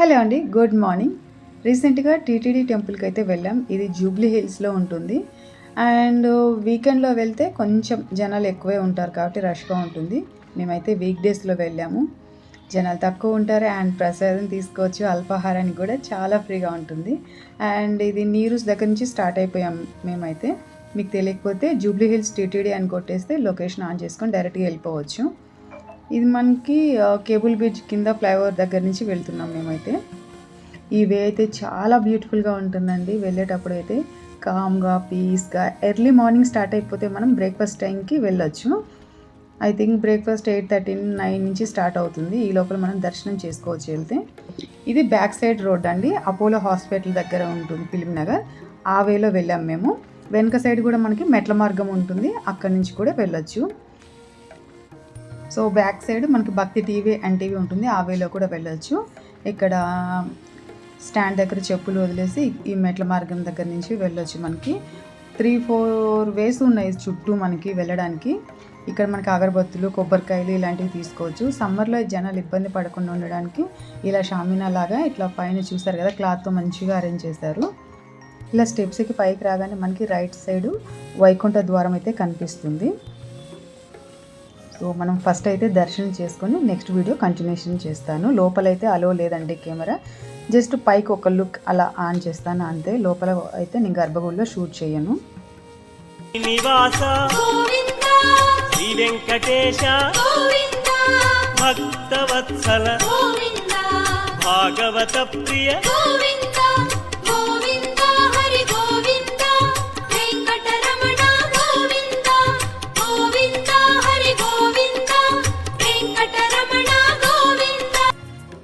Hello అండి, good morning. రీసెంట్గా TTD టెంపుల్కి అయితే వెళ్ళాం. ఇది జూబ్లీ హిల్స్లో ఉంటుంది. అండ్ వీకెండ్లో వెళ్తే కొంచెం జనాలు ఎక్కువే ఉంటారు కాబట్టి రష్గా ఉంటుంది. మేమైతే వీక్ డేస్లో వెళ్ళాము. జనాలు తక్కువ ఉంటారు అండ్ ప్రసాదం తీసుకోవచ్చు. అల్పాహారానికి కూడా చాలా ఫ్రీగా ఉంటుంది. అండ్ ఇది నీరూస్ దగ్గర నుంచి స్టార్ట్ అయిపోయాం మేమైతే. మీకు తెలియకపోతే జూబ్లీ హిల్స్ టీటీడీ అని కొట్టేస్తే లొకేషన్ ఆన్ చేసుకొని డైరెక్ట్గా వెళ్ళిపోవచ్చు. ఇది మనకి కేబుల్ బ్రిడ్జ్ కింద ఫ్లైఓవర్ దగ్గర నుంచి వెళ్తున్నాం మేమైతే. ఈ వే అయితే చాలా బ్యూటిఫుల్గా ఉంటుందండి. వెళ్ళేటప్పుడు అయితే కామ్గా పీస్గా ఎర్లీ మార్నింగ్ స్టార్ట్ అయిపోతే మనం బ్రేక్ఫాస్ట్ టైంకి వెళ్ళొచ్చు. ఐ థింక్ బ్రేక్ఫాస్ట్ 8:30, 9 నుంచి స్టార్ట్ అవుతుంది. ఈ లోపల మనం దర్శనం చేసుకోవచ్చు వెళ్తే. ఇది బ్యాక్ సైడ్ రోడ్ అండి, అపోలో హాస్పిటల్ దగ్గర ఉంటుంది ఫిలిం నగర్. ఆ వేలో వెళ్ళాం మేము. వెనక సైడ్ కూడా మనకి మెట్ల మార్గం ఉంటుంది, అక్కడి నుంచి కూడా వెళ్ళొచ్చు. సో బ్యాక్ సైడ్ మనకి భక్తి టీవీ ఎన్టీవీ ఉంటుంది, ఆ వేలో కూడా వెళ్ళొచ్చు. ఇక్కడ స్టాండ్ దగ్గర చెప్పులు వదిలేసి ఈ మెట్ల మార్గం దగ్గర నుంచి వెళ్ళొచ్చు. మనకి 3-4 వేస్ ఉన్నాయి చుట్టూ మనకి వెళ్ళడానికి. ఇక్కడ మనకి అగరబత్తులు, కొబ్బరికాయలు ఇలాంటివి తీసుకోవచ్చు. సమ్మర్లో జనాలు ఇబ్బంది పడకుండా ఉండడానికి ఇలా షామినా లాగా ఇట్లా పైన చూస్తారు కదా, క్లాత్తో మంచిగా అరేంజ్ చేశారు. ఇలా స్టెప్స్కి పైకి రాగానే మనకి రైట్ సైడు వైకుంఠ ద్వారం అయితే కనిపిస్తుంది. సో మనం ఫస్ట్ అయితే దర్శనం చేసుకొని నెక్స్ట్ వీడియో కంటిన్యూషన్ చేస్తాను. లోపలైతే అలో లేదండి కెమెరా, జస్ట్ పైకి ఒక లుక్ అలా ఆన్ చేస్తాను అంతే. లోపల అయితే నేను గర్భగుడిలో షూట్ చేయను. నివాస శ్రీ వెంకటేశ భక్తవత్సల భాగవత ప్రియ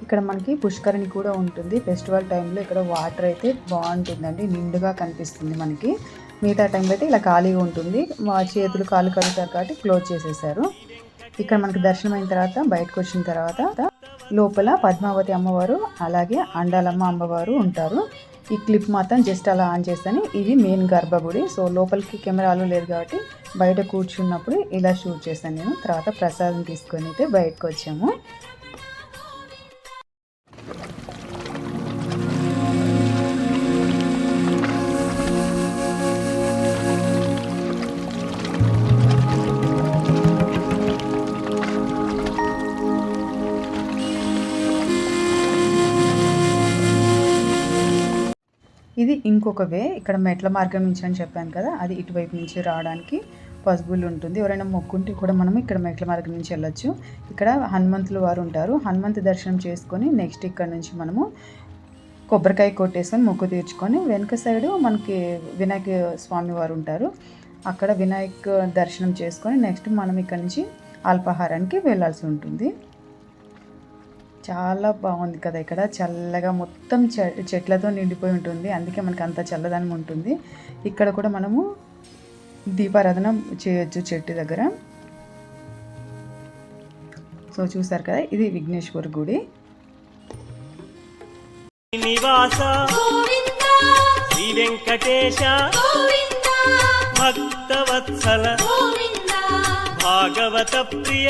ఇక్కడ మనకి పుష్కరిణి కూడా ఉంటుంది. ఫెస్టివల్ టైంలో ఇక్కడ వాటర్ అయితే బాగుంటుందండి, నిండుగా కనిపిస్తుంది మనకి. మిగతా టైంలో అయితే ఇలా ఖాళీగా ఉంటుంది. మా చేతులు కాళ్ళు కడుగుతారు కాబట్టి క్లోజ్ చేసేసారు. ఇక్కడ మనకి దర్శనం అయిన తర్వాత బయటకు వచ్చిన తర్వాత లోపల పద్మావతి అమ్మవారు అలాగే అండాలమ్మ అమ్మవారు ఉంటారు. ఈ క్లిప్ మాత్రం జస్ట్ అలా ఆన్ చేస్తాను. ఇది మెయిన్ గర్భగుడి. సో లోపలికి కెమెరాలు లేదు కాబట్టి బయట కూర్చున్నప్పుడు ఇలా షూట్ చేస్తాను నేను. తర్వాత ప్రసాదం తీసుకొని అయితే బయటకు వచ్చాము. ఇది ఇంకొక వే. ఇక్కడ మెట్ల మార్గం నుంచి అని చెప్పాను కదా, అది ఇటువైపు నుంచి రావడానికి పాసిబుల్ ఉంటుంది. ఎవరైనా మొక్కుంటే కూడా మనం ఇక్కడ మెట్ల మార్గం నుంచి వెళ్ళొచ్చు. ఇక్కడ హనుమంతులు వారు ఉంటారు. హనుమంతు దర్శనం చేసుకొని నెక్స్ట్ ఇక్కడ నుంచి మనము కొబ్బరికాయ కొట్టేసుకొని మొక్కు తీర్చుకొని వెనక సైడు మనకి వినాయక స్వామి వారు ఉంటారు. అక్కడ వినాయక దర్శనం చేసుకొని నెక్స్ట్ మనం ఇక్కడ నుంచి అల్పాహారానికి వెళ్ళాల్సి ఉంటుంది. చాలా బాగుంది కదా, ఇక్కడ చల్లగా మొత్తం చెట్లతో నిండిపోయి ఉంటుంది, అందుకే మనకి అంత చల్లదనం ఉంటుంది. ఇక్కడ కూడా మనము దీపారాధన చేయొచ్చు చెట్టు దగ్గర. సో చూసారు కదా, ఇది విఘ్నేశ్వర గుడి. నివాస శ్రీ వెంకటేశ భక్తవత్సల భాగవత ప్రియ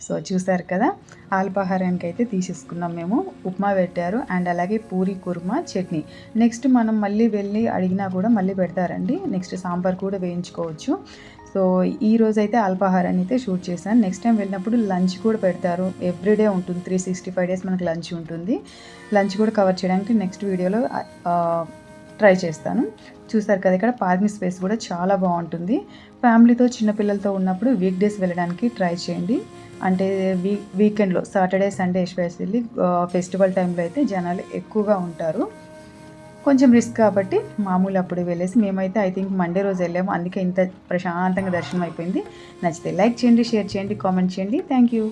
సో చూసారు కదా, అల్పాహారానికి అయితే తీసేసుకున్నాం మేము. ఉప్మా పెట్టారు అండ్ అలాగే పూరి కుర్మా చట్నీ. నెక్స్ట్ మనం మళ్ళీ వెళ్ళి అడిగినా కూడా మళ్ళీ పెడతారండి. నెక్స్ట్ సాంబార్ కూడా వేయించుకోవచ్చు. సో ఈ రోజు అయితే అల్పాహారాన్ని అయితే షూట్ చేశాను. నెక్స్ట్ టైం వెళ్ళినప్పుడు లంచ్ కూడా పెడతారు. ఎవ్రీడే ఉంటుంది, 365 డేస్ మనకు లంచ్ ఉంటుంది. లంచ్ కూడా కవర్ చేయడానికి నెక్స్ట్ వీడియోలో ట్రై చేస్తాను. చూసారు కదా, ఇక్కడ పార్కింగ్ స్పేస్ కూడా చాలా బాగుంటుంది. ఫ్యామిలీతో చిన్నపిల్లలతో ఉన్నప్పుడు వీక్ డేస్ వెళ్ళడానికి ట్రై చేయండి. అంటే వీకెండ్లో సాటర్డే సండే ఎస్పెషల్లీ ఫెస్టివల్ టైంలో అయితే జనాలు ఎక్కువగా ఉంటారు. కొంచెం రిస్క్ కాబట్టి మామూలు అప్పుడు వెళ్ళేసి మేమైతే ఐ థింక్ మండే రోజు వెళ్ళాము, అందుకే ఇంత ప్రశాంతంగా దర్శనం అయిపోయింది. నచ్చితే లైక్ చేయండి, షేర్ చేయండి, కామెంట్ చేయండి. Thank you.